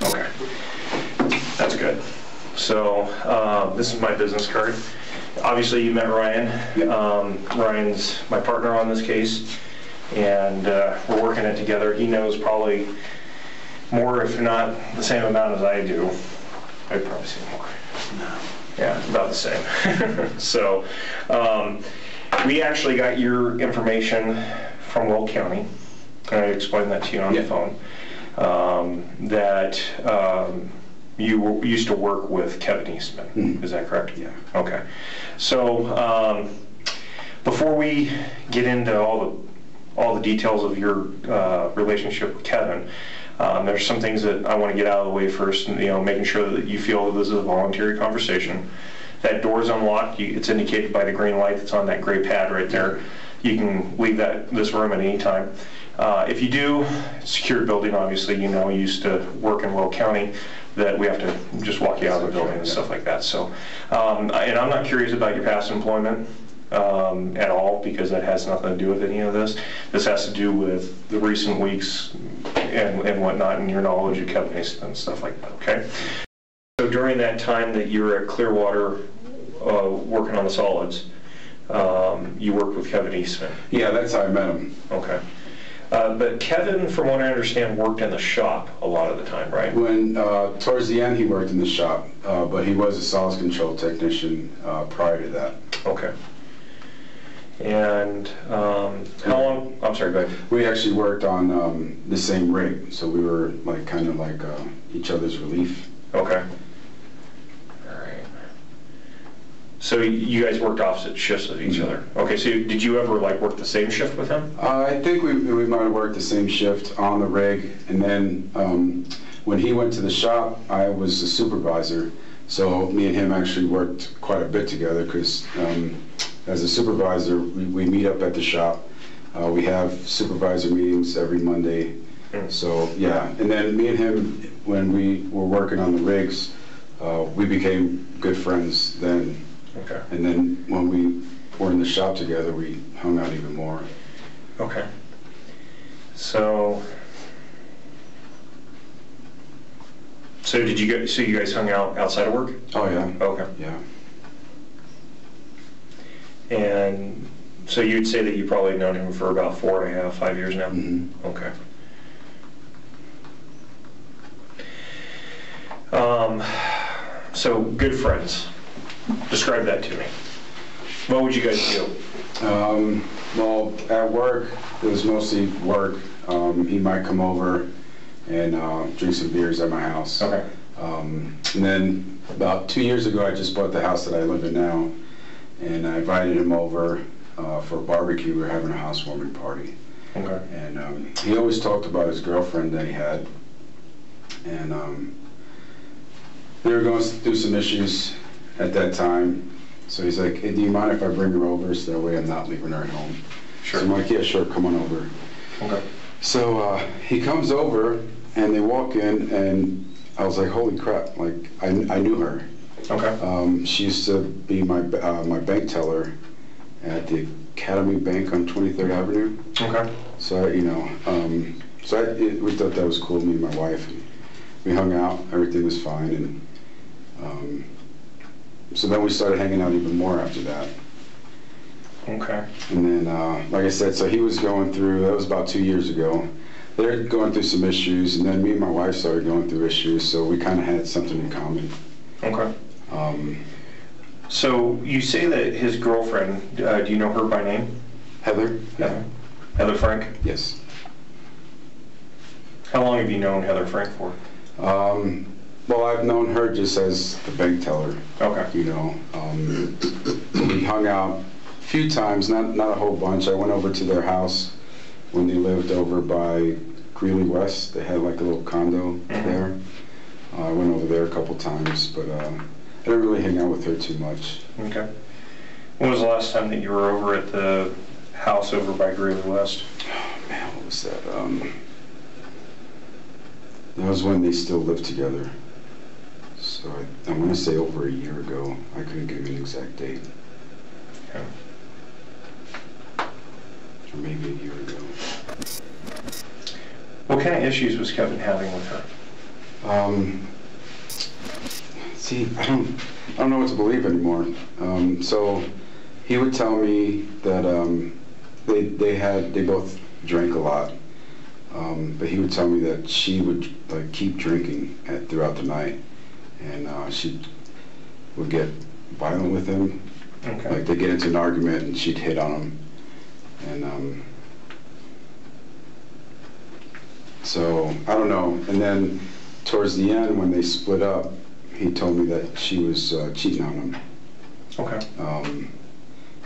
Okay, that's good. So this is my business card. Obviously, you met Ryan. Ryan's my partner on this case, and we're working it together. He knows probably more, if not the same amount as I do. I'd probably say more. No. Yeah, about the same. So we actually got your information from Will County. I explained that to you on the phone. That you used to work with Kevin Eastman. Is that correct? Yeah. Okay. So before we get into all the details of your relationship with Kevin, there's some things that I want to get out of the way first, and making sure that you feel that this is a voluntary conversation. That door's unlocked. It's indicated by the green light that's on that gray pad right there. You can leave this room at any time. If you do, secured building, obviously, you used to work in Will County, that we have to just walk you out of the building and stuff like that. So, and I'm not curious about your past employment at all, because that has nothing to do with any of this. This has to do with the recent weeks and whatnot, and your knowledge of Kevin Eastman and stuff like that, okay? So during that time that you were at Clearwater working on the solids, you worked with Kevin Eastman. Yeah, that's how I met him. Okay. But Kevin, from what I understand, worked in the shop a lot of the time, right? When towards the end, he worked in the shop, but he was a solids control technician prior to that. Okay. And how long? I'm sorry, go ahead. We actually worked on the same rig, so we were kind of like each other's relief. Okay. All right. So you guys worked opposite shifts of each other. Okay. So did you ever work the same shift with him? I think we might have worked the same shift on the rig, and then when he went to the shop, I was the supervisor. So me and him actually worked quite a bit together, because as a supervisor, we meet up at the shop. We have supervisor meetings every Monday. So yeah, and then me and him, when we were working on the rigs, we became good friends then. Okay. And then when we were in the shop together, we hung out even more. Okay. So did you guys? So you guys hung out outside of work? Oh yeah. Okay. Yeah. And so you'd say that you probably known him for about 4.5, 5 years now? Mm-hmm. Okay. So good friends. Describe that to me. What would you guys do? Well, at work, it was mostly work. He might come over and drink some beers at my house. Okay. And then about 2 years ago, I just bought the house that I live in now, and I invited him over for a barbecue. We were having a housewarming party. Okay. And he always talked about his girlfriend that he had, and they were going through some issues at that time. So he's like, hey, do you mind if I bring her over, so that way I'm not leaving her at home? Sure. So I'm like, yeah, sure, come on over. Okay. So he comes over, and they walk in, and I was like, holy crap, I knew her. Okay. She used to be my bank teller at the Academy Bank on 23rd Avenue. Okay. So we thought that was cool, me and my wife. And we hung out, everything was fine, and so then we started hanging out even more after that. Okay. And then, like I said, so he was going through, that was about 2 years ago. They're going through some issues, and then me and my wife started going through issues, so we kind of had something in common. Okay. So you say that his girlfriend, do you know her by name? Heather. Yeah. Heather Frank? Yes. How long have you known Heather Frank for? Well, I've known her just as the bank teller. Okay. We hung out a few times, not a whole bunch. I went over to their house when they lived over by Greeley West. They had like a little condo there. I went over there a couple times, but I didn't really hang out with her too much. Okay. When was the last time that you were over at the house over by Greeley West? Oh man, what was that? That was when they still lived together. So I want to say over a year ago. I couldn't give you an exact date. Okay. Or maybe a year ago. What kind of issues was Kevin having with her? See, I don't know what to believe anymore. So he would tell me that they both drank a lot, but he would tell me that she would like keep drinking throughout the night, and she would get violent with him. Okay. Like they get into an argument and she'd hit on him, and so I don't know. And then towards the end, when they split up, he told me that she was cheating on him. Okay.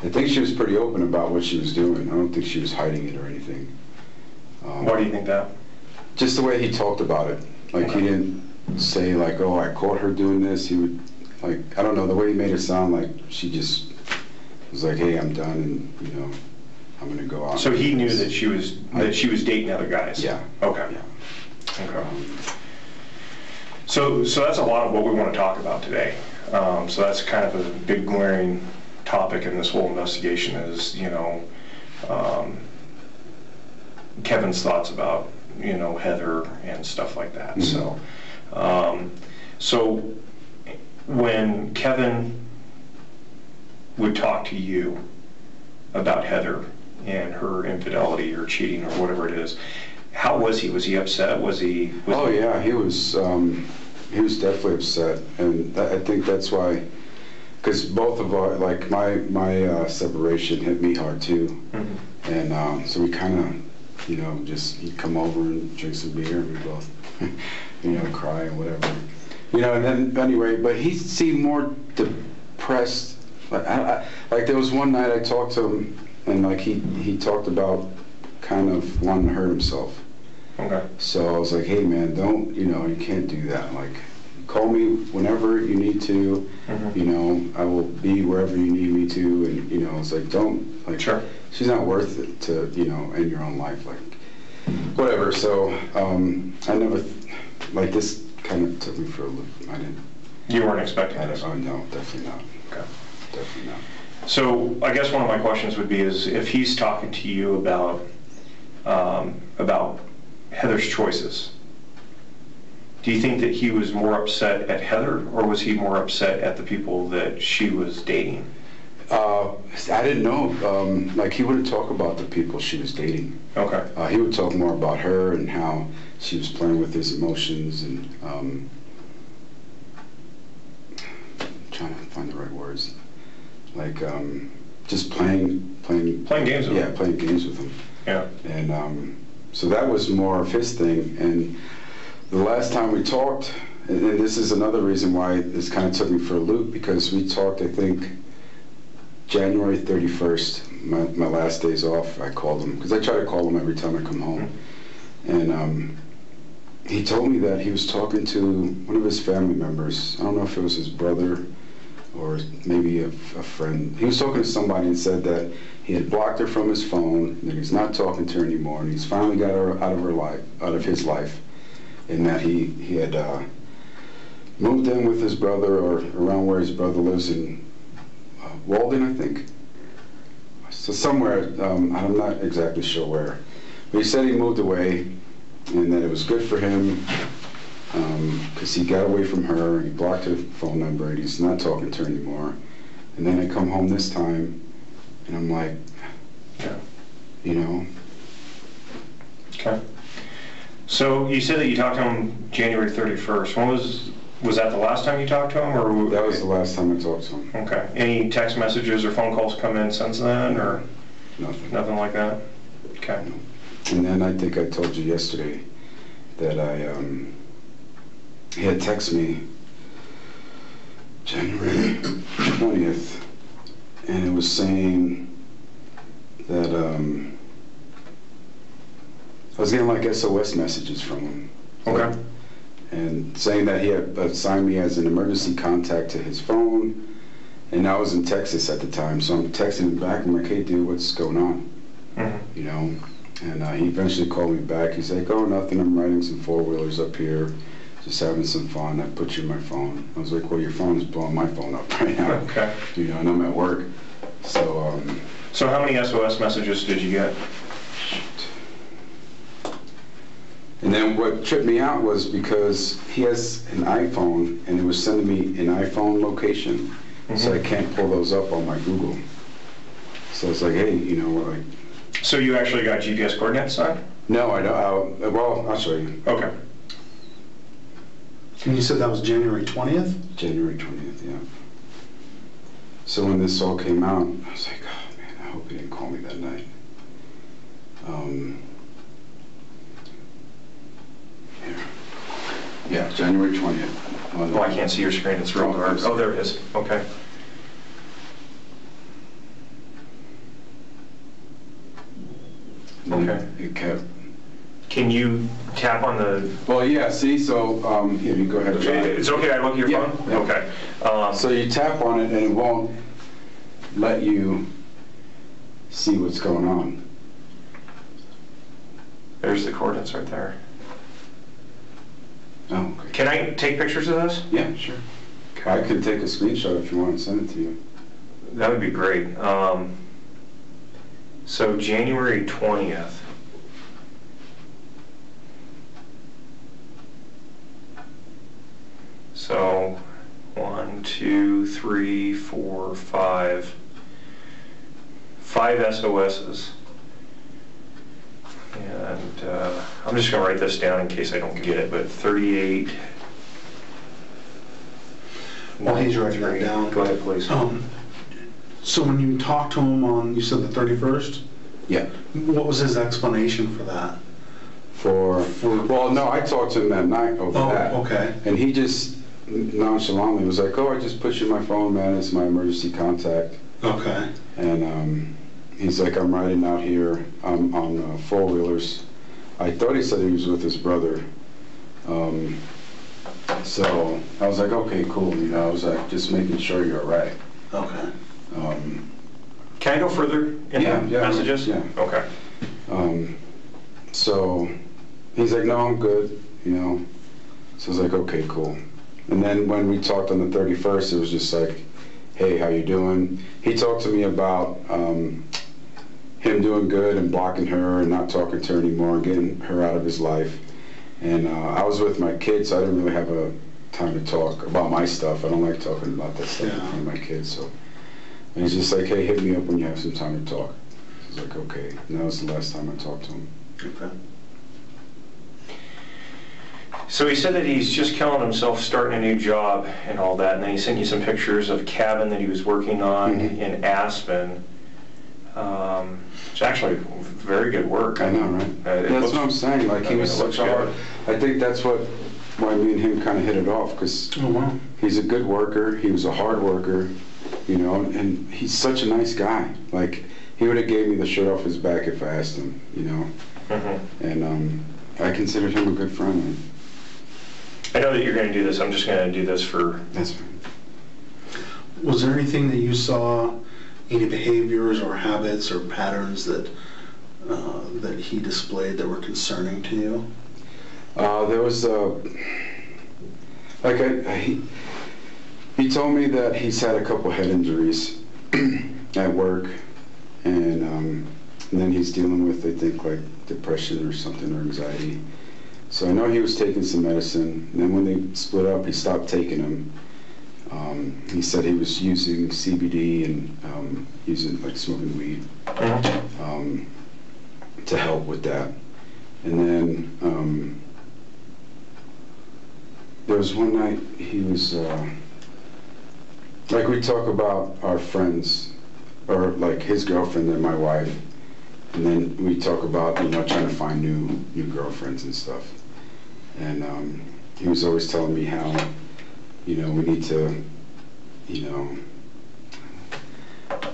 I think she was pretty open about what she was doing. I don't think she was hiding it or anything. Why do you think that? Just the way he talked about it. Like he didn't say like, oh, I caught her doing this. He would, like, I don't know, the way he made it sound like she just was like, hey, I'm done, and you know, I'm gonna go out. So he knew that she was dating other guys. Yeah. Okay. Yeah. Okay. So that's a lot of what we want to talk about today. So that's kind of a big glaring topic in this whole investigation is, you know, Kevin's thoughts about, you know, Heather and stuff like that. Mm-hmm. So when Kevin would talk to you about Heather and her infidelity or cheating or whatever it is, how was he? Was he upset? Yeah, he was definitely upset, and I think that's why, because both of our, like my separation hit me hard too, mm-hmm. And so we kind of, you know, just he'd come over and drink some beer, and we both, you know, cry and whatever, you know. And then anyway, but he seemed more depressed. Like there was one night I talked to him, and like he talked about kind of wanting to hurt himself. Okay. So I was like, hey man, don't, you know, you can't do that. Like, call me whenever you need to, mm-hmm. you know, I will be wherever you need me to, and, you know, it's like, don't, like, sure. She's not worth it to, you know, end your own life, like, whatever. So, I never, like, this kind of took me for a loop. I didn't. You weren't expecting this? Oh, no, definitely not. Okay. Definitely not. So, I guess one of my questions would be is, if he's talking to you about Heather's choices, do you think that he was more upset at Heather, or was he more upset at the people that she was dating? I didn't know. Like, he wouldn't talk about the people she was dating. Okay. He would talk more about her and how she was playing with his emotions and trying to find the right words. Like, just playing games with him. Yeah, playing games with him. Yeah. And so that was more of his thing. And the last time we talked, and this is another reason why this kind of took me for a loop, because we talked, I think, January 31st, my last days off. I called him, because I try to call him every time I come home. And he told me that he was talking to one of his family members. I don't know if it was his brother or maybe a friend. He was talking to somebody and said that he had blocked her from his phone, that he's not talking to her anymore, and he's finally got her out of his life, and that he had moved in with his brother, or around where his brother lives in Walden, I think. So somewhere, I'm not exactly sure where. But he said he moved away, and that it was good for him, because he got away from her, he blocked her phone number, and he's not talking to her anymore. And then I come home this time, and I'm like, yeah, you know. Okay. So you said that you talked to him January 31st. When was that the last time you talked to him, or? That was the last time I talked to him. Okay. Any text messages or phone calls come in since then, or? Nothing. Nothing like that? Okay. No. And then I think I told you yesterday that he had texted me January 20th, and it was saying that I was getting like SOS messages from him. Okay. And saying that he had assigned me as an emergency contact to his phone, and I was in Texas at the time, so I'm texting him back. I'm like, hey dude, what's going on? Mm-hmm. You know? And he eventually called me back. He's like, oh, nothing, I'm riding some four-wheelers up here, just having some fun. I put you in my phone. I was like, well, your phone is blowing my phone up right now. Okay. You know, and I'm at work. So, so how many SOS messages did you get? And then what tripped me out was because he has an iPhone and it was sending me an iPhone location, so I can't pull those up on my Google. So it's like, hey, you know, like. So you actually got GPS coordinates on? No, I don't. Well, I'll show you. Okay. And you said that was January 20th? January 20th, yeah. So when this all came out, I was like, oh man, I hope he didn't call me that night. Here. Yeah, January 20th. Oh, I can't see your screen, it's real dark. Oh, there it is, okay. Okay. It kept. Can you tap on the... Well, yeah, see, so here, you go ahead and try. It's okay, I look at your Yeah, phone? yeah. Okay. So you tap on it and it won't let you see what's going on. There's the coordinates right there. Oh, okay. Can I take pictures of this? Yeah, sure. I could take a screenshot if you want and send it to you. That would be great. So January 20th. So 1, 2, 3, 4, 5. 5 SOSs. And I'm just going to write this down in case I don't get it, but 38. While he's writing that down. Go ahead, please. So when you talked to him on, you said the 31st? Yeah. What was his explanation for that? Well, no, I talked to him that night over that. Oh, okay. And he just nonchalantly was like, oh, I just put you my phone, man. It's my emergency contact. Okay. And he's like, I'm riding out here on four-wheelers. I thought he said he was with his brother. So I was like, okay, cool. You know, I was like, just making sure you're all right. Okay. Can I go further in the messages? Yeah. Okay. So he's like, no, I'm good, you know. So I was like, okay, cool. And then when we talked on the 31st, it was just like, hey, how you doing? He talked to me about him doing good and blocking her and not talking to her anymore and getting her out of his life. And I was with my kids, so I didn't really have a time to talk about my stuff. I don't like talking about that stuff with my kids. So, and he's just like, hey, hit me up when you have some time to talk. I was like, okay. And that was the last time I talked to him. Okay. So he said that he's just killing himself starting a new job and all that, and then he sent you some pictures of cabin that he was working on in Aspen. It's actually very good work. I know, right? That's what I'm saying. Like, he was such a hard... I think that's why me and him kind of hit it off, because he's a good worker. He was a hard worker, you know, and he's such a nice guy. Like, he would have gave me the shirt off his back if I asked him, you know. And I considered him a good friend. I know that you're going to do this. I'm just going to do this for... That's fine. Was there anything that you saw, any behaviors or habits or patterns that that he displayed that were concerning to you? There was like he told me that he's had a couple head injuries at work, and then he's dealing with, I think, like depression or something, or anxiety. So I know he was taking some medicine, and then when they split up, he stopped taking them. He said he was using CBD and using, like, smoking weed to help with that. And then there was one night he was, like, we talk about our friends, or like his girlfriend and my wife, and then we talk about, you know, trying to find new girlfriends and stuff. And he was always telling me how, you know, we need to, you know,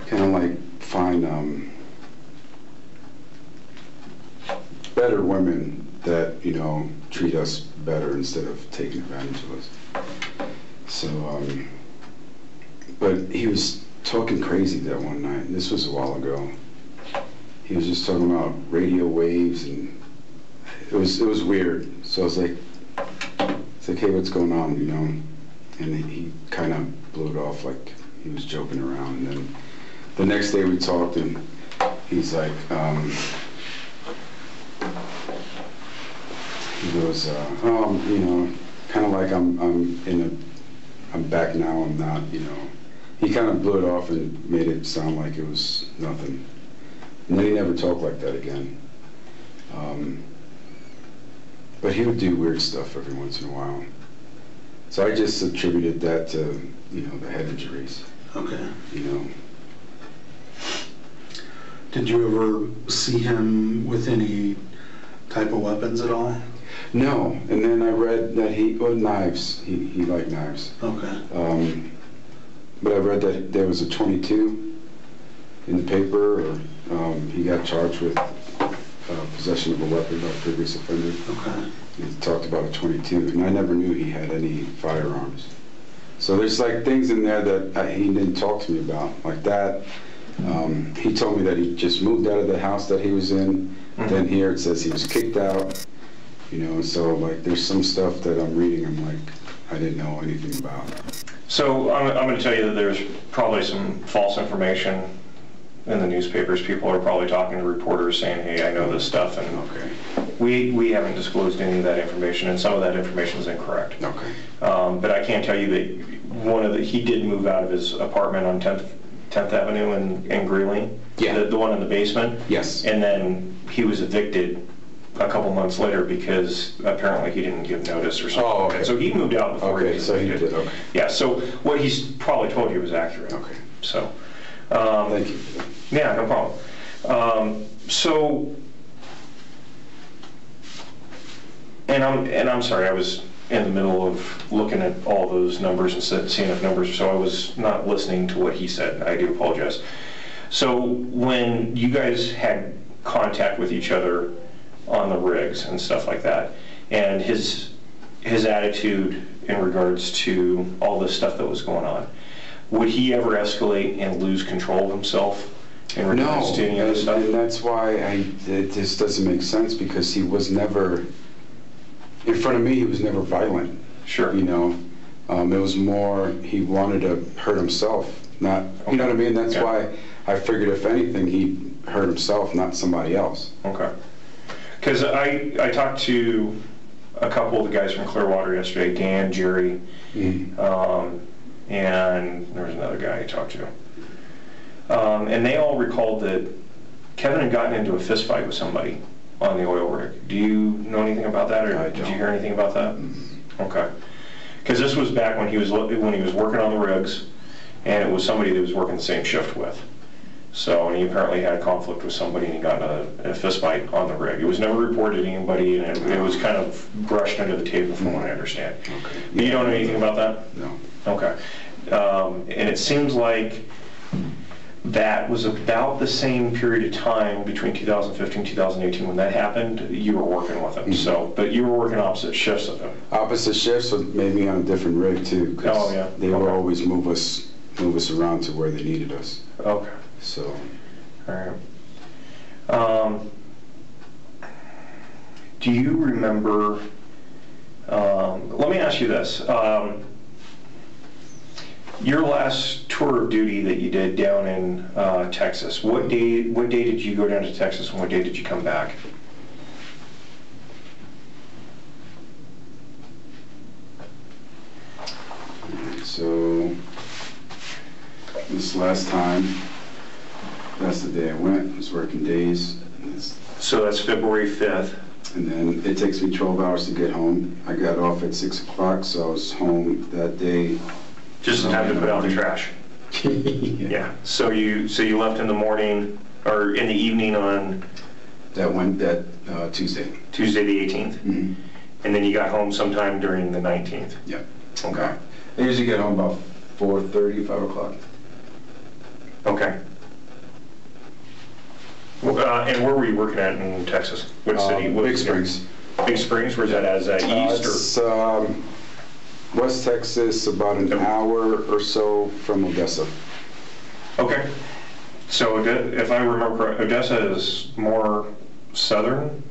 kind of like find better women that, you know, treat us better instead of taking advantage of us. So, but he was talking crazy that one night. This was a while ago. He was just talking about radio waves, and it was weird. So I was like, it's like, hey, what's going on, you know? And he kind of blew it off like he was joking around. And then the next day we talked, and he's like, He goes, you know, kind of like I'm back now, I'm not, you know. He kind of blew it off and made it sound like it was nothing. And then he never talked like that again. But he would do weird stuff every once in a while. So I just attributed that to, you know, the head injuries. Okay. You know. Did you ever see him with any type of weapons at all? No. And then I read that knives. He liked knives. Okay. But I read that there was a .22 in the paper, or he got charged with possession of a weapon by a previous offender. Okay. He talked about a .22, and I never knew he had any firearms. So there's like things in there that he didn't talk to me about, like that. He told me that he just moved out of the house that he was in. Then here it says he was kicked out. You know, so like there's some stuff that I'm reading, I'm like, I didn't know anything about. So I'm going to tell you that there's probably some false information in the newspapers. People are probably talking to reporters saying, hey, I know this stuff, and Okay. we haven't disclosed any of that information, and some of that information is incorrect. Okay. But I can tell you that he did move out of his apartment on 10th Avenue in Greeley, Yeah. the one in the basement. Yes. And then he was evicted a couple months later because apparently he didn't give notice or something. Oh, okay. So he moved out before he Okay, was so he evicted. did, okay. Yeah, so what he's probably told you was accurate. Okay. So, Thank you. yeah, no problem. And I'm sorry, I was in the middle of looking at all those numbers and seeing if numbers, so I was not listening to what he said. I do apologize. So when you guys had contact with each other on the rigs and stuff like that, and his attitude in regards to all this stuff that was going on, would he ever escalate and lose control of himself in regards to any other stuff? And that's why it just doesn't make sense, because he was never, in front of me, he was never violent. Sure. You know, it was more, he wanted to hurt himself, not, you know what I mean? That's why I figured if anything, he'd hurt himself, not somebody else. Okay. Because I talked to a couple of the guys from Clearwater yesterday, Dan, Jerry, and there was another guy I talked to. And they all recalled that Kevin had gotten into a fist fight with somebody on the oil rig. Do you know anything about that, or did you hear anything about that? Okay. Because this was back when he was working on the rigs, and it was somebody that was working the same shift with. So, and he apparently had a conflict with somebody, and he got in a fist fight on the rig. It was never reported to anybody, and it was kind of brushed under the table from what I understand. Okay. But you don't know anything about that? No. Okay. And it seems like that was about the same period of time between 2015 2018 when that happened. You were working with him, so, but you were working opposite shifts of him. Opposite shifts, but maybe on a different rig too. 'Cause Oh, yeah. they would always move us around to where they needed us. Okay. So. All right. Do you remember, let me ask you this. Your last tour of duty that you did down in Texas, what day did you go down to Texas, and what day did you come back? So this last time, that's the day I went. I was working days. So that's February 5th. And then it takes me 12 hours to get home. I got off at 6 o'clock, so I was home that day. Just in time to put out the trash. Yeah. So you left in the morning, or in the evening on Tuesday. Tuesday the 18th? Mm-hmm. And then you got home sometime during the 19th? Yeah. Okay. I usually get home about 4:30, 5 o'clock. Okay. And where were you working at in Texas? What city? Big Springs. Big Springs, where's that, as east It's or? West Texas, about an hour or so from Odessa. Okay. So if I remember correctly, Odessa is more southern?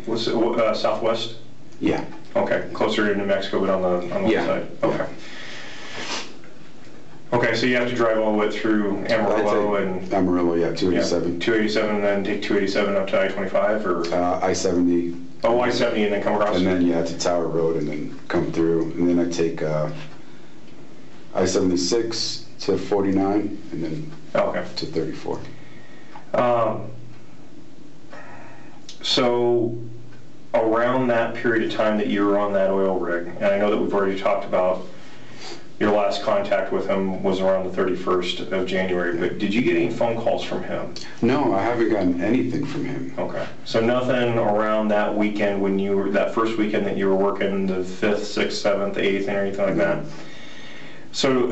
Was it southwest? Yeah. Okay, closer to New Mexico, but on the west side? Okay. Okay, so you have to drive all the way through Amarillo and... Amarillo, yeah, 287. 287, and then take 287 up to I-25, or? I-70 Oh, I-70 and then come across? And then to Tower Road and then come through. And then I take I-76 to 49 and then to 34. So around that period of time that you were on that oil rig, and I know that we've already talked about your last contact with him was around the 31st of January, but did you get any phone calls from him? No, I haven't gotten anything from him. Okay. So nothing around that weekend when you were, that first weekend that you were working the 5th, 6th, 7th, 8th, and anything like that? So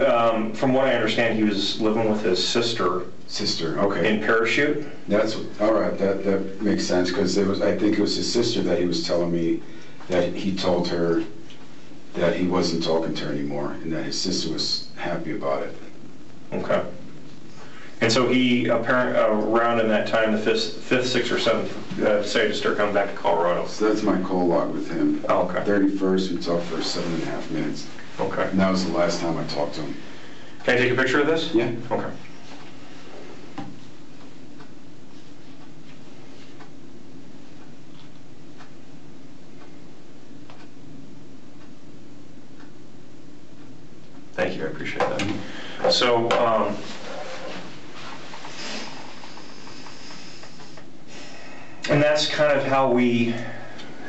from what I understand, he was living with his sister. Okay. In Parachute? That's, all right, that makes sense, because I think it was his sister that he was telling me that he told her that he wasn't talking to her anymore, and that his sister was happy about it. Okay. And so he, around in that time, the 5th, 6th, or 7th, decided to start coming back to Colorado. So that's my call log with him. Oh, okay. 31st, we talked for 7.5 minutes. Okay. And that was the last time I talked to him. Can I take a picture of this? Yeah. Okay. Thank you, I appreciate that. So, and that's kind of how we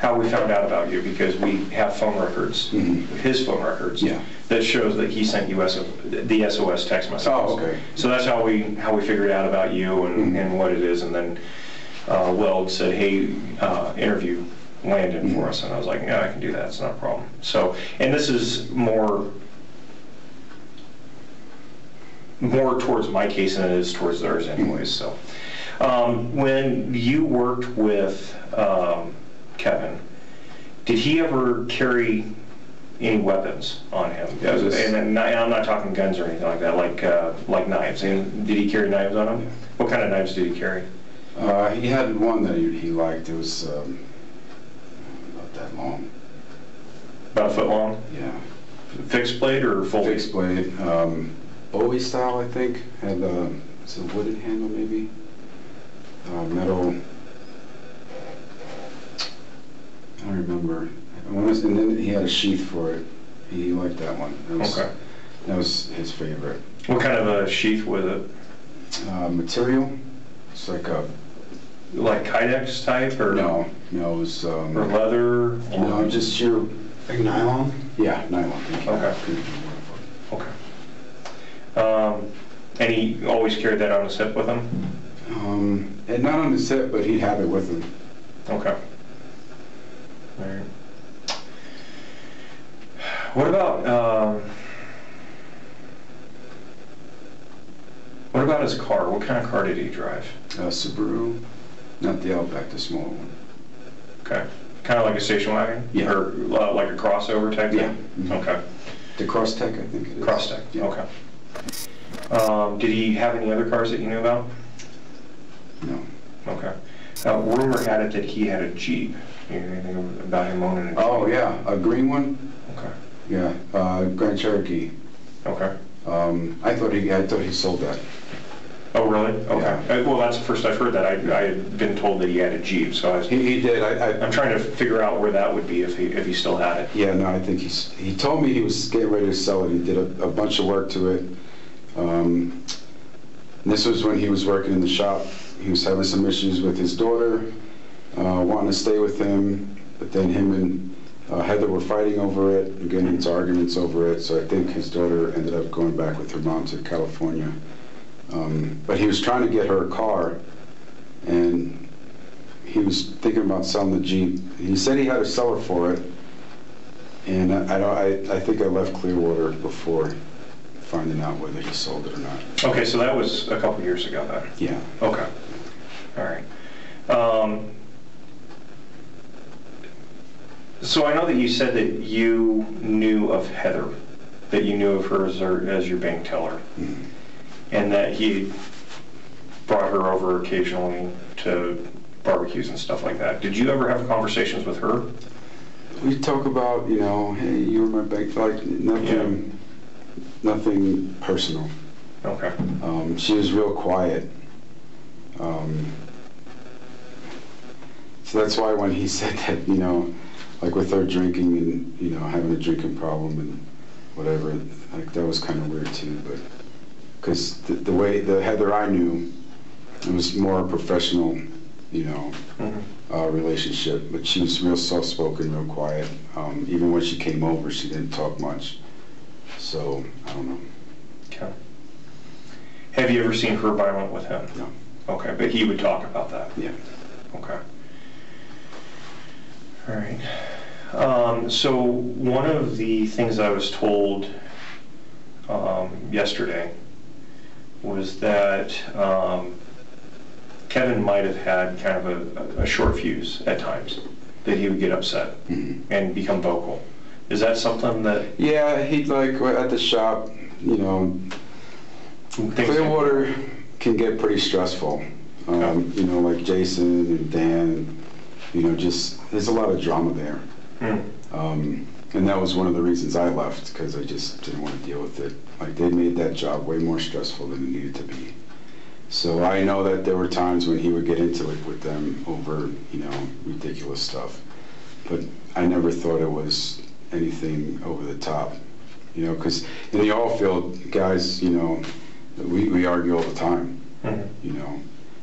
found out about you, because we have phone records, his phone records, that shows that he sent you the SOS text messages. Oh, okay. So that's how we figured out about you and what it is, and then Weld said, hey, interview Landon for us, and I was like, yeah, I can do that, it's not a problem. So, and this is more towards my case than it is towards theirs anyways. So when you worked with Kevin, did he ever carry any weapons on him? And I'm not talking guns or anything like that, like knives. And did he carry knives on him? What kind of knives did he carry? He had one that he liked. It was about that long. About a foot long? Yeah. Fixed blade or full? Fixed blade. Bowie style, I think. Had it's a wooden handle, maybe. Metal. I don't remember. And then he had a sheath for it. He liked that one. That was his favorite. What kind of a sheath was it? Material. It's like a... Like Kydex type, or? No, it was... or leather? No, just sheer... Like nylon? Yeah, nylon. Okay. Okay. And he always carried that on his hip with him? And not on his hip, but he'd have it with him. Okay. All right. What about his car? What kind of car did he drive? Subaru, not the Outback, the smaller one. Okay. Kind of like a station wagon? Yeah. Or like a crossover type thing? Yeah. Mm-hmm. Okay. The Crosstech, I think it is. Crosstech, yeah. Okay. Did he have any other cars that you knew about? No. Okay. Rumor had it that he had a Jeep. You know anything about him owning a Jeep? Oh, yeah. A green one? Okay. Yeah. Grand Cherokee. Okay. I thought he sold that. Oh, really? Okay. Yeah. Well, that's the first I've heard that. I had been told that he had a Jeep, so I was... He did. I'm trying to figure out where that would be if he still had it. Yeah, no, I think he told me he was getting ready to sell it. He did a bunch of work to it. And this was when he was working in the shop. He was having some issues with his daughter, wanting to stay with him, but then him and Heather were fighting over it and getting into arguments over it, so I think his daughter ended up going back with her mom to California. But he was trying to get her a car, and he was thinking about selling the Jeep. He said he had a seller for it, and I think I left Clearwater before finding out whether he sold it or not. Okay, so that was a couple years ago then? Yeah. Okay. All right. So I know that you said that you knew of Heather, that you knew of her as your bank teller, and that he brought her over occasionally to barbecues and stuff like that. Did you ever have conversations with her? We talk about, hey, you were my bank, like nothing personal. Okay. She was real quiet. So that's why when he said that, you know, like with her drinking and, you know, having a drinking problem and whatever, like that was kind of weird too, but because the way the Heather I knew, it was more a professional, you know, relationship, but she was real soft-spoken, real quiet. Even when she came over, she didn't talk much. So, I don't know. Okay. Have you ever seen her violent with him? No. Okay, but he would talk about that? Yeah. Okay. All right. So one of the things I was told yesterday was that Kevin might have had kind of a short fuse at times, that he would get upset and become vocal. Is that something that... Yeah, he'd like, at the shop, you know, Clearwater can get pretty stressful. You know, like Jason and Dan, you know, just, there's a lot of drama there. And that was one of the reasons I left, because I just didn't want to deal with it. Like, they made that job way more stressful than it needed to be. So I know that there were times when he would get into it with them over, you know, ridiculous stuff. But I never thought it was anything over the top, you know, because in the oil field, guys, you know, we argue all the time, you know,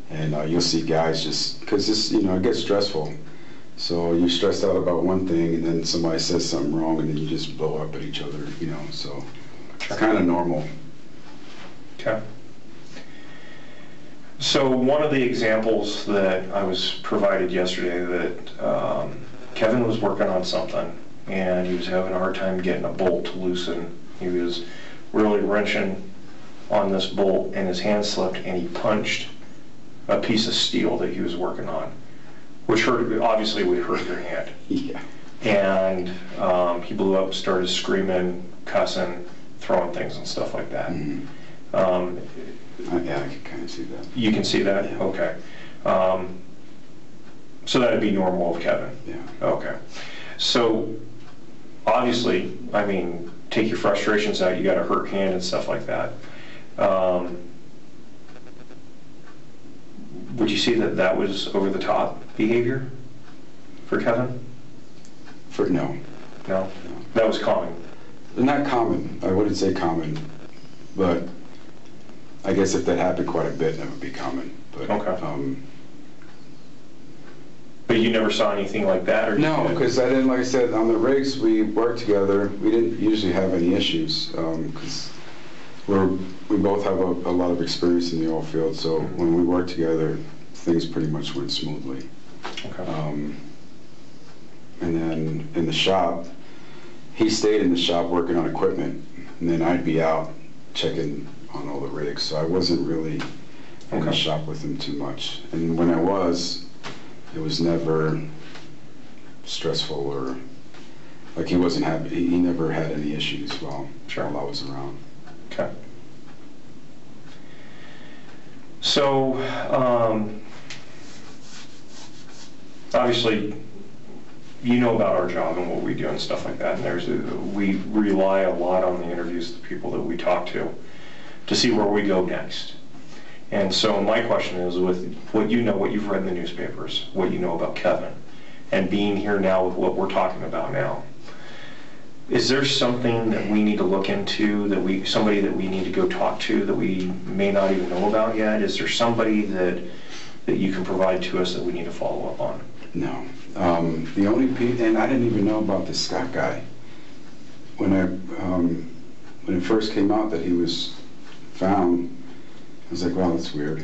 and you'll see guys just, because this, you know, it gets stressful. So you're stressed out about one thing, and then somebody says something wrong, and then you just blow up at each other, you know, so it's kind of normal. Okay. So one of the examples that I was provided yesterday, that Kevin was working on something, and he was having a hard time getting a bolt to loosen. He was really wrenching on this bolt, and his hand slipped, and he punched a piece of steel that he was working on, which hurt, obviously would hurt your hand. Yeah. And he blew up, started screaming, cussing, throwing things and stuff like that. Yeah, I can kind of see that. You can see that? Yeah. Okay. So that'd be normal of Kevin? Yeah. Okay. So obviously, I mean, take your frustrations out, you got a hurt hand and stuff like that. Would you see that that was over the top behavior for Kevin? No. No? That was common? Not common. I wouldn't say common, but I guess if that happened quite a bit, that would be common. But, okay. But you never saw anything like that? Or no, because I didn't, like I said, on the rigs we worked together. We didn't usually have any issues because we both have a lot of experience in the oil field. So when we worked together, things pretty much went smoothly. Okay. And then in the shop, he stayed in the shop working on equipment, and then I'd be out checking on all the rigs. So I wasn't really in the shop with him too much. And when I was, it was never stressful or like he wasn't happy. He never had any issues while I was around. Okay. So obviously, you know about our job and what we do and stuff like that. And we rely a lot on the interviews of the people that we talk to see where we go next. And so my question is, with what you know, what you've read in the newspapers, what you know about Kevin, and being here now with what we're talking about now, is there something that we need to look into, somebody that we need to go talk to that we may not even know about yet? Is there somebody that you can provide to us that we need to follow up on? No. The only people, and I didn't even know about this Scott guy. When it first came out that he was found, I was like, wow, that's weird.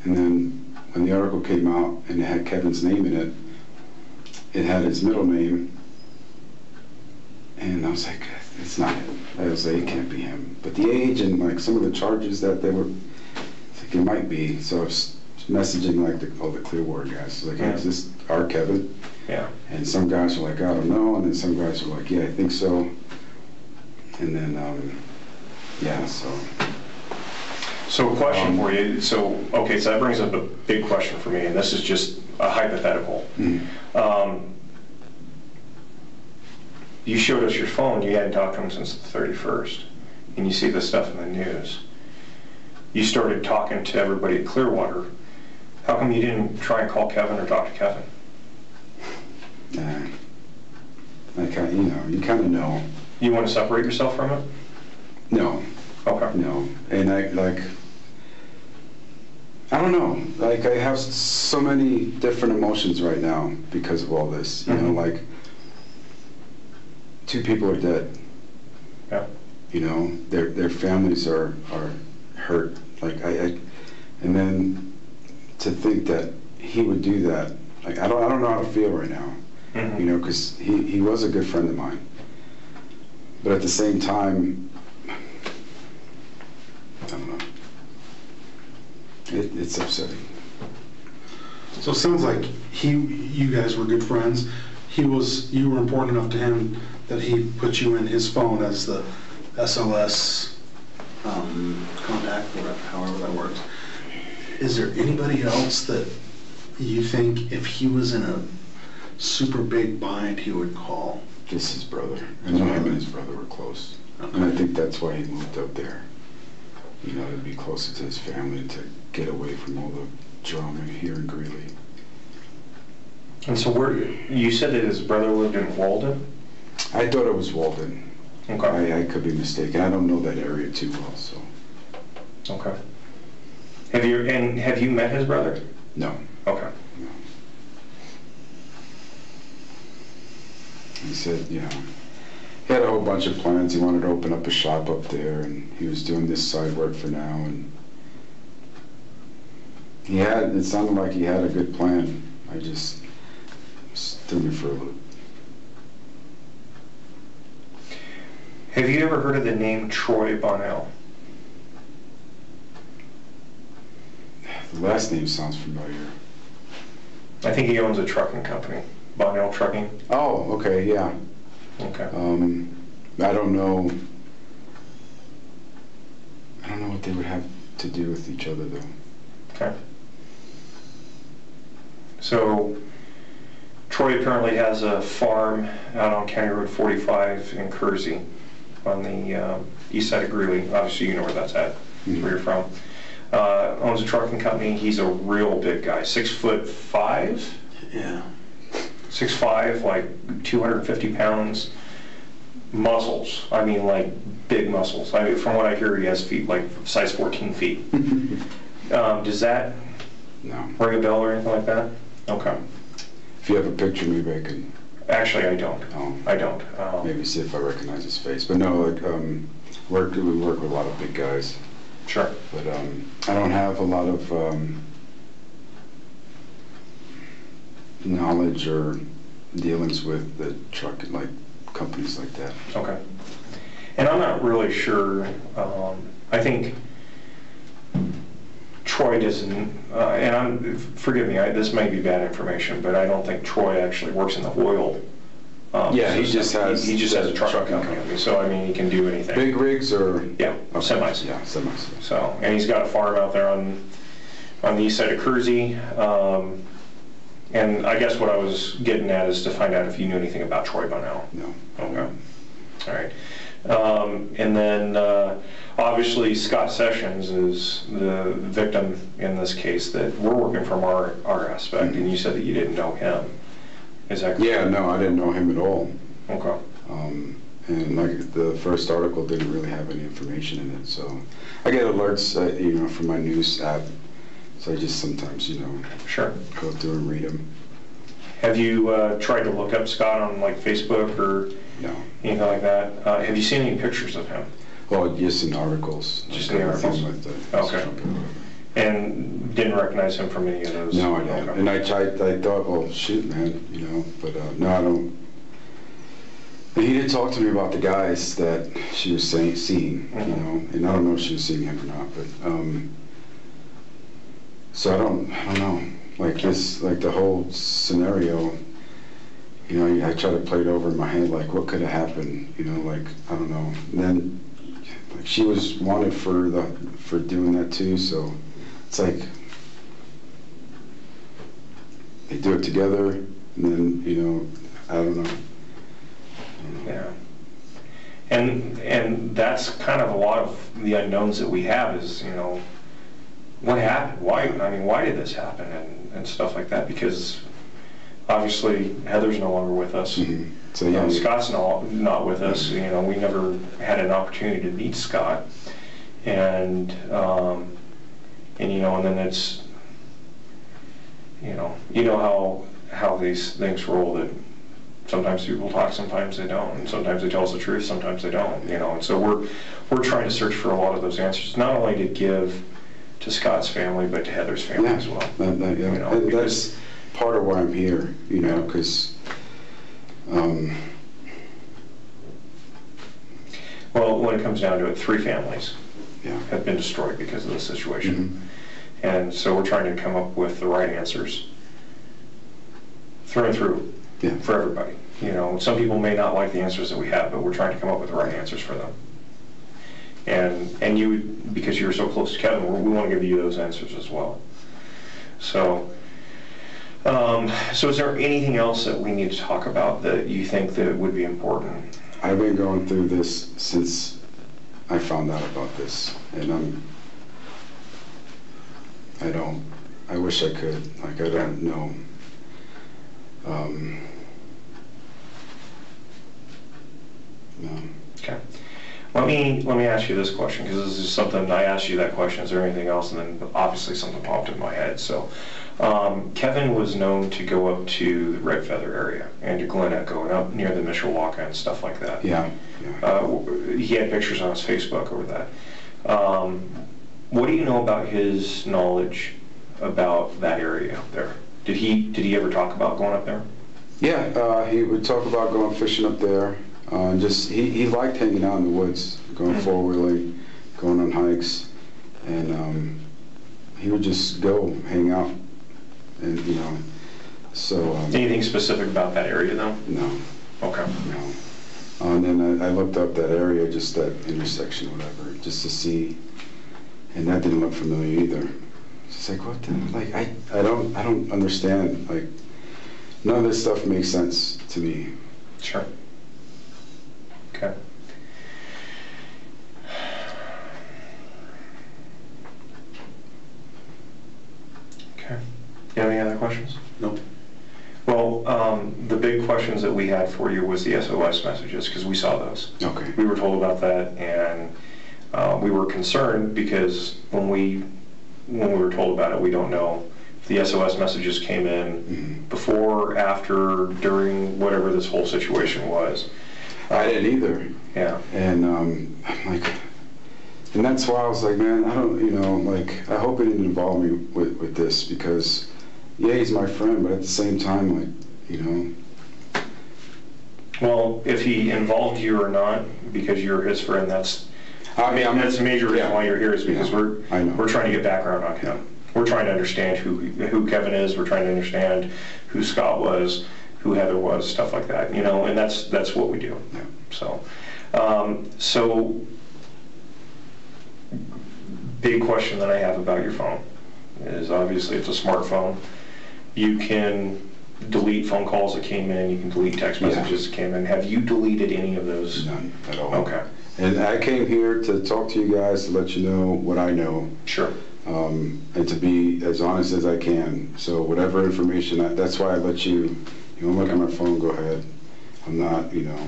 And then when the article came out and it had Kevin's name in it, it had his middle name, and I was like, it's not him. I was like, it can't be him. But the age and like some of the charges that they were, I think it might be. So I was messaging like all the Clearwater guys, like, hey, is this our Kevin? Yeah. And some guys were like, I don't know, and then some guys were like, yeah, I think so. And then, yeah, so. So a question for you. So, okay, so that brings up a big question for me, and this is just a hypothetical. You showed us your phone. You hadn't talked to him since the 31st, and you see this stuff in the news. You started talking to everybody at Clearwater. How come you didn't try and call Kevin or talk to Kevin? I kind, you kind of know. You want to separate yourself from it? No. Okay. No, and I don't know. Like I have so many different emotions right now because of all this. You know, like 2 people are dead. Yeah. You know, their families are hurt. Like and then to think that he would do that. Like I don't know how to feel right now. You know, because he was a good friend of mine. But at the same time, I don't know. It's upsetting. So it sounds like you guys were good friends. You were important enough to him that he put you in his phone as the SOS contact, or however that works. Is there anybody else that you think if he was in a super big bind he would call? Just his brother. I know him and his brother were close. Okay. And I think that's why he moved up there. You know, to be closer to his family and to get away from all the drama here in Greeley. And so you said that his brother lived in Walden? I thought it was Walden. Okay. I could be mistaken. I don't know that area too well, so. Okay. Have you met his brother? No. Okay. No. He said, you know, he had a whole bunch of plans. He wanted to open up a shop up there, and he was doing this side work for now, and it sounded like he had a good plan. I just threw me for a loop. Have you ever heard of the name Troy Bonnell? The last name sounds familiar. I think he owns a trucking company, Bonnell Trucking. Oh, okay, yeah. Okay. I don't know what they would have to do with each other, though. Okay. So, Troy apparently has a farm out on County Road 45 in Kersey, on the east side of Greeley. Obviously, you know where that's at, where you're from. Owns a trucking company. He's a real big guy, 6'5". Yeah. 6'5", like 250 pounds. Muscles. I mean, like big muscles. I mean, from what I hear, he has feet like size 14 feet. Does that ring a bell or anything like that? Okay. If you have a picture, maybe I can. Actually, I don't. I don't. Maybe see if I recognize his face. But no, like we work with a lot of big guys. Sure. But I don't have a lot of knowledge or dealings with the truck, like companies like that. Okay. And I'm not really sure. I think Troy doesn't, forgive me, this may be bad information, but I don't think Troy actually works in the oil. Yeah, he just has a trucking company. So I mean, he can do anything. Big rigs or semis. Yeah, semis. So, and he's got a farm out there on the east side of Kersey. And I guess what I was getting at is to find out if you knew anything about Troy Bonnell. No. Okay. All right. And then obviously Scott Sessions is the victim in this case that we're working from our aspect, and you said that you didn't know him. Is that correct? Yeah, no, I didn't know him at all. Okay. And like the first article didn't really have any information in it, so I get alerts, from my news app. So I just sometimes, sure, go through and read them. Have you tried to look up Scott on like Facebook or anything like that? Have you seen any pictures of him? Well, just in articles. Just in the articles? Okay. And didn't recognize him from any of those? No, I didn't. Okay. And I thought, oh shoot, man, but no, I don't. And he did talk to me about the guys that she was seeing, and I don't know if she was seeing him or not, but so I don't know. Like this, like the whole scenario, I try to play it over in my head, like what could have happened, like, I don't know. And then, like, she was wanted for doing that too, so it's like, they do it together, and then, I don't know. Yeah. And that's kind of a lot of the unknowns that we have is, what happened? Why did this happen? And stuff like that, because obviously Heather's no longer with us. Mm-hmm. So yeah, Scott's not with us. You know, we never had an opportunity to meet Scott, and you know, and then it's, you know how these things roll. That sometimes people talk, sometimes they don't, and sometimes they tell us the truth, sometimes they don't. You know, and so we're trying to search for a lot of those answers, not only to give to Scott's family, but to Heather's family as well. Yeah. You know, and that's part of why I'm here. You know, because. Well, when it comes down to it, 3 families Yeah. have been destroyed because of this situation. Mm-hmm. And so we're trying to come up with the right answers through and through for everybody. You know, some people may not like the answers that we have, but we're trying to come up with the right answers for them. And you, because you're so close to Kevin, we want to give you those answers as well. So, so is there anything else that we need to talk about that you think that would be important? I've been going through this since I found out about this, and I wish I could, like, I don't know. No. Okay. Let me ask you this question, because this is something, I asked you that question, is there anything else, and then obviously something popped in my head. So Kevin was known to go up to the Red Feather area and to Glen Echo and up near the Mishawaka and stuff like that. Yeah. He had pictures on his Facebook over that. What do you know about his knowledge about that area up there? Did he ever talk about going up there? Yeah, he would talk about going fishing up there. Just he liked hanging out in the woods, going four-wheeling, going on hikes, and he would just go hang out, and you know. So anything specific about that area though? No. Okay. No. And then I looked up that area, just that intersection, whatever, just to see, and that didn't look familiar either. It's like, what the, like, I don't understand, like, none of this stuff makes sense to me. Sure. Okay. Okay. You have any other questions? Nope. Well, the big questions that we had for you was the SOS messages, because we saw those. Okay. We were told about that, and we were concerned because when we were told about it, we don't know if the SOS messages came in before, after, during, whatever this whole situation was. I didn't either. Yeah. And I'm like, and that's why I was like, man, I don't, you know, like, I hope it didn't involve me with this, because, yeah, he's my friend, but at the same time, like, you know. Well, if he involved you or not, because you're his friend, that's, I mean, that's a major reason why you're here, is because we're trying to get background on him. We're trying to understand who Kevin is. We're trying to understand who Scott was, who Heather was, stuff like that, you know, and that's what we do. Yeah. So, so big question that I have about your phone is, obviously it's a smartphone. You can delete phone calls that came in. You can delete text messages that came in. Have you deleted any of those? None at all. Okay. And I came here to talk to you guys, to let you know what I know. Sure. And to be as honest as I can. So whatever information, that's why I let you want to look at my phone, go ahead. I'm not, you know,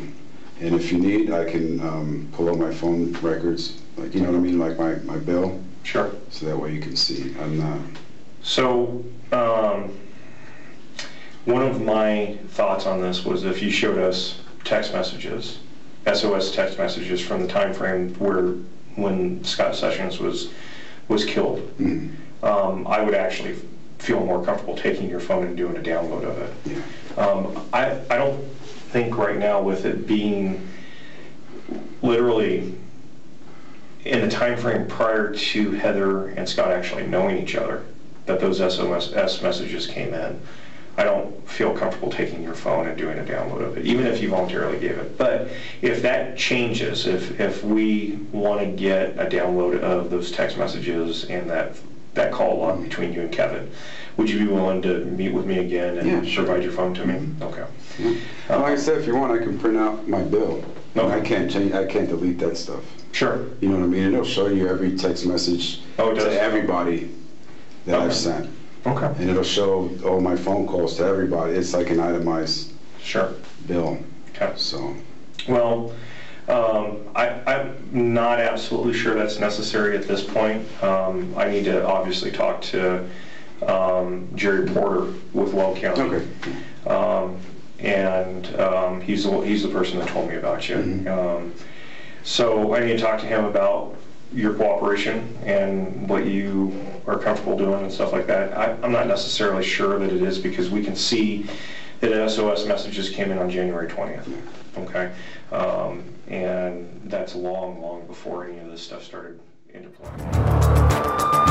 and if you need, I can pull up my phone records, like, you know what I mean, like my bill. Sure. So that way you can see. I'm not. So, one of my thoughts on this was if you showed us text messages, SOS text messages from the time frame when Scott Sessions was killed, I would actually feel more comfortable taking your phone and doing a download of it. Yeah. I don't think right now, with it being literally in the time frame prior to Heather and Scott actually knowing each other, that those SOS messages came in, I don't feel comfortable taking your phone and doing a download of it, even if you voluntarily gave it. But if that changes, if we want to get a download of those text messages and that call log between you and Kevin, would you be willing to meet with me again and provide your phone to me? Okay. Like I said, if you want, I can print out my bill. Okay. I can't delete that stuff. Sure. You know what I mean? It'll show you every text message to everybody that I've sent. Okay. And it'll show all my phone calls to everybody. It's like an itemized Sure. bill. Okay. So. Well, I'm not absolutely sure that's necessary at this point. I need to obviously talk to Jerry Porter with Weld County. Okay. And he's the person that told me about you. Mm-hmm. So I need to talk to him about your cooperation and what you are comfortable doing and stuff like that. I'm not necessarily sure that it is, because we can see that SOS messages came in on January 20th. Okay, and that's long before any of this stuff started into play.